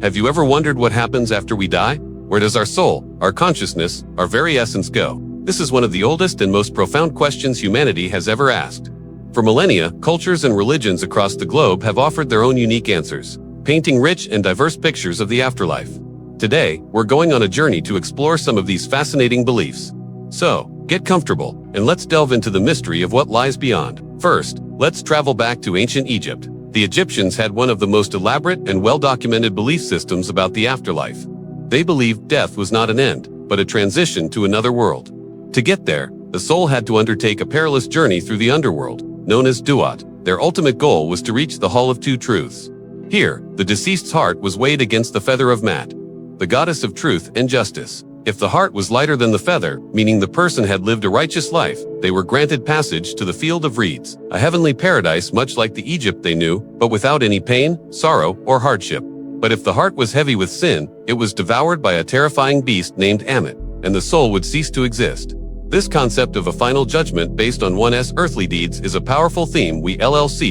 Have you ever wondered what happens after we die? Where does our soul, our consciousness, our very essence go? This is one of the oldest and most profound questions humanity has ever asked. For millennia, cultures and religions across the globe have offered their own unique answers, painting rich and diverse pictures of the afterlife. Today, we're going on a journey to explore some of these fascinating beliefs. So, get comfortable, and let's delve into the mystery of what lies beyond. First, let's travel back to ancient Egypt. The Egyptians had one of the most elaborate and well-documented belief systems about the afterlife. They believed death was not an end, but a transition to another world. To get there, the soul had to undertake a perilous journey through the underworld, known as Duat. Their ultimate goal was to reach the Hall of Two Truths. Here, the deceased's heart was weighed against the feather of Mat, the goddess of truth and justice. If the heart was lighter than the feather, meaning the person had lived a righteous life, they were granted passage to the field of reeds, a heavenly paradise much like the Egypt they knew, but without any pain, sorrow, or hardship. But if the heart was heavy with sin, it was devoured by a terrifying beast named Ammit, and the soul would cease to exist. This concept of a final judgment based on one's earthly deeds is a powerful theme we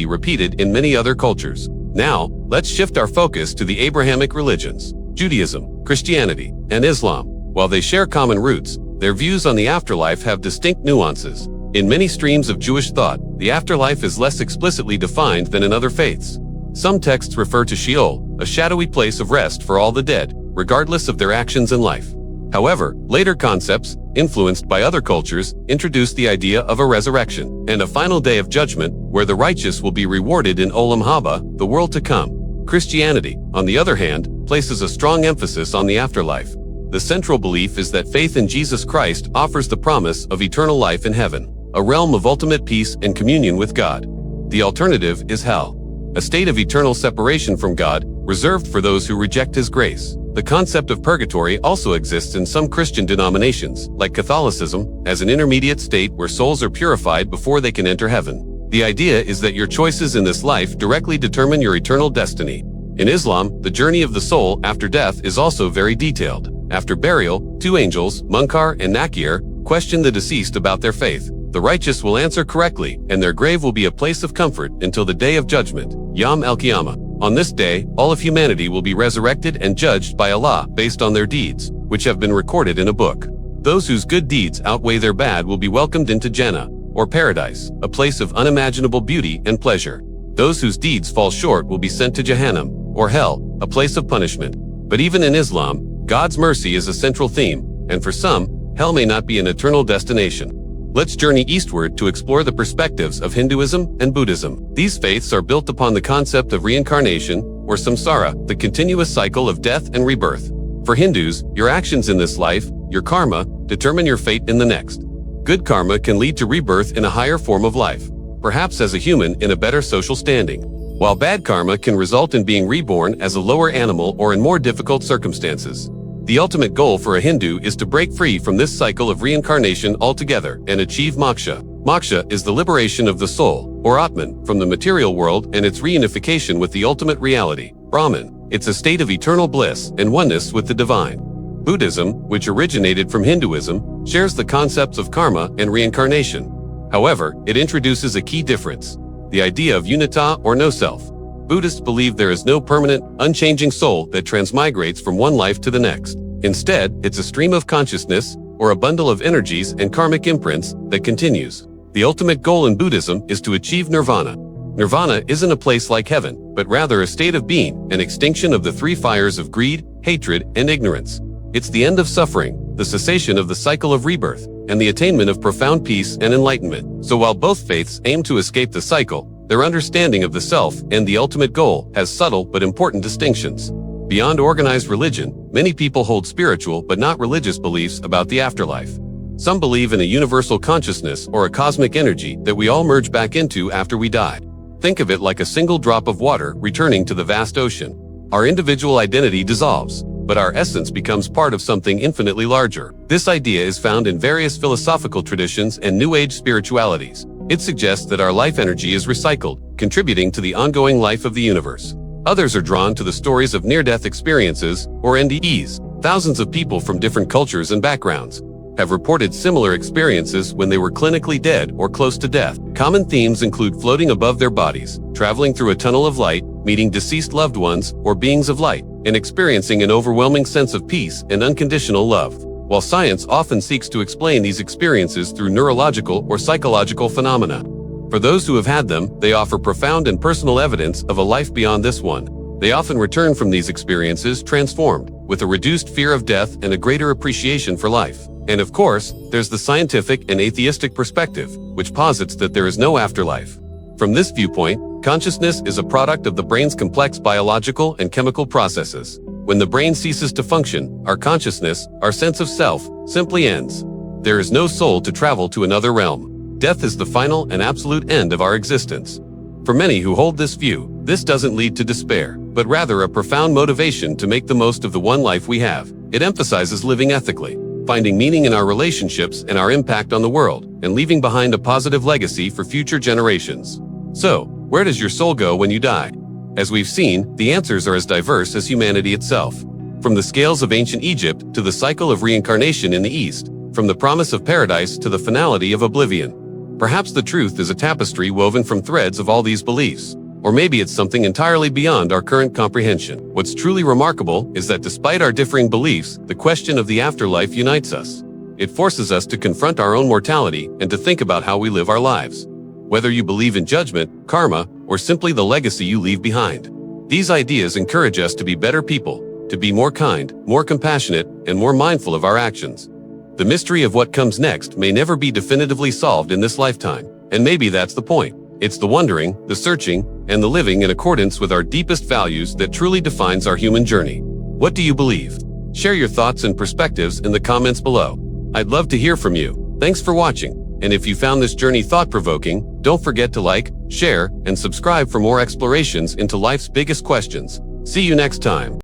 repeated in many other cultures. Now, let's shift our focus to the Abrahamic religions, Judaism, Christianity, and Islam. While they share common roots, their views on the afterlife have distinct nuances. In many streams of Jewish thought, the afterlife is less explicitly defined than in other faiths. Some texts refer to Sheol, a shadowy place of rest for all the dead, regardless of their actions in life. However, later concepts, influenced by other cultures, introduce the idea of a resurrection and a final day of judgment where the righteous will be rewarded in Olam Haba, the world to come. Christianity, on the other hand, places a strong emphasis on the afterlife. The central belief is that faith in Jesus Christ offers the promise of eternal life in heaven, a realm of ultimate peace and communion with God. The alternative is hell, a state of eternal separation from God, reserved for those who reject His grace. The concept of purgatory also exists in some Christian denominations, like Catholicism, as an intermediate state where souls are purified before they can enter heaven. The idea is that your choices in this life directly determine your eternal destiny. In Islam, the journey of the soul after death is also very detailed. After burial, two angels, Munkar and Nakir, question the deceased about their faith. The righteous will answer correctly, and their grave will be a place of comfort until the day of judgment, Yom el-Qiyamah. On this day, all of humanity will be resurrected and judged by Allah based on their deeds, which have been recorded in a book. Those whose good deeds outweigh their bad will be welcomed into Jannah, or paradise, a place of unimaginable beauty and pleasure. Those whose deeds fall short will be sent to Jahannam, or hell, a place of punishment. But even in Islam, God's mercy is a central theme, and for some, hell may not be an eternal destination. Let's journey eastward to explore the perspectives of Hinduism and Buddhism. These faiths are built upon the concept of reincarnation, or samsara, the continuous cycle of death and rebirth. For Hindus, your actions in this life, your karma, determine your fate in the next. Good karma can lead to rebirth in a higher form of life, perhaps as a human in a better social standing, while bad karma can result in being reborn as a lower animal or in more difficult circumstances. The ultimate goal for a Hindu is to break free from this cycle of reincarnation altogether and achieve moksha. Moksha is the liberation of the soul, or Atman, from the material world and its reunification with the ultimate reality, Brahman. It's a state of eternal bliss and oneness with the divine. Buddhism, which originated from Hinduism, shares the concepts of karma and reincarnation. However, it introduces a key difference: the idea of unita or no self. Buddhists believe there is no permanent, unchanging soul that transmigrates from one life to the next. Instead, it's a stream of consciousness, or a bundle of energies and karmic imprints, that continues. The ultimate goal in Buddhism is to achieve nirvana. Nirvana isn't a place like heaven, but rather a state of being, an extinction of the three fires of greed, hatred, and ignorance. It's the end of suffering, the cessation of the cycle of rebirth, and the attainment of profound peace and enlightenment. So while both faiths aim to escape the cycle, their understanding of the self and the ultimate goal has subtle but important distinctions. Beyond organized religion, many people hold spiritual but not religious beliefs about the afterlife. Some believe in a universal consciousness or a cosmic energy that we all merge back into after we die. Think of it like a single drop of water returning to the vast ocean. Our individual identity dissolves, but our essence becomes part of something infinitely larger. This idea is found in various philosophical traditions and New Age spiritualities. It suggests that our life energy is recycled, contributing to the ongoing life of the universe. Others are drawn to the stories of near-death experiences, or NDEs. Thousands of people from different cultures and backgrounds have reported similar experiences when they were clinically dead or close to death. Common themes include floating above their bodies, traveling through a tunnel of light, meeting deceased loved ones or beings of light, and experiencing an overwhelming sense of peace and unconditional love. While science often seeks to explain these experiences through neurological or psychological phenomena, for those who have had them, they offer profound and personal evidence of a life beyond this one. They often return from these experiences transformed, with a reduced fear of death and a greater appreciation for life. And of course, there's the scientific and atheistic perspective, which posits that there is no afterlife. From this viewpoint, consciousness is a product of the brain's complex biological and chemical processes. When the brain ceases to function, our consciousness, our sense of self, simply ends. There is no soul to travel to another realm. Death is the final and absolute end of our existence. For many who hold this view, this doesn't lead to despair, but rather a profound motivation to make the most of the one life we have. It emphasizes living ethically, finding meaning in our relationships and our impact on the world, and leaving behind a positive legacy for future generations. So, where does your soul go when you die? As we've seen, the answers are as diverse as humanity itself. From the scales of ancient Egypt to the cycle of reincarnation in the East, from the promise of paradise to the finality of oblivion. Perhaps the truth is a tapestry woven from threads of all these beliefs. Or maybe it's something entirely beyond our current comprehension. What's truly remarkable is that despite our differing beliefs, the question of the afterlife unites us. It forces us to confront our own mortality and to think about how we live our lives. Whether you believe in judgment, karma, or simply the legacy you leave behind. These ideas encourage us to be better people, to be more kind, more compassionate, and more mindful of our actions. The mystery of what comes next may never be definitively solved in this lifetime, and maybe that's the point. It's the wondering, the searching, and the living in accordance with our deepest values that truly defines our human journey. What do you believe? Share your thoughts and perspectives in the comments below. I'd love to hear from you. Thanks for watching, and if you found this journey thought-provoking, don't forget to like, share, and subscribe for more explorations into life's biggest questions. See you next time.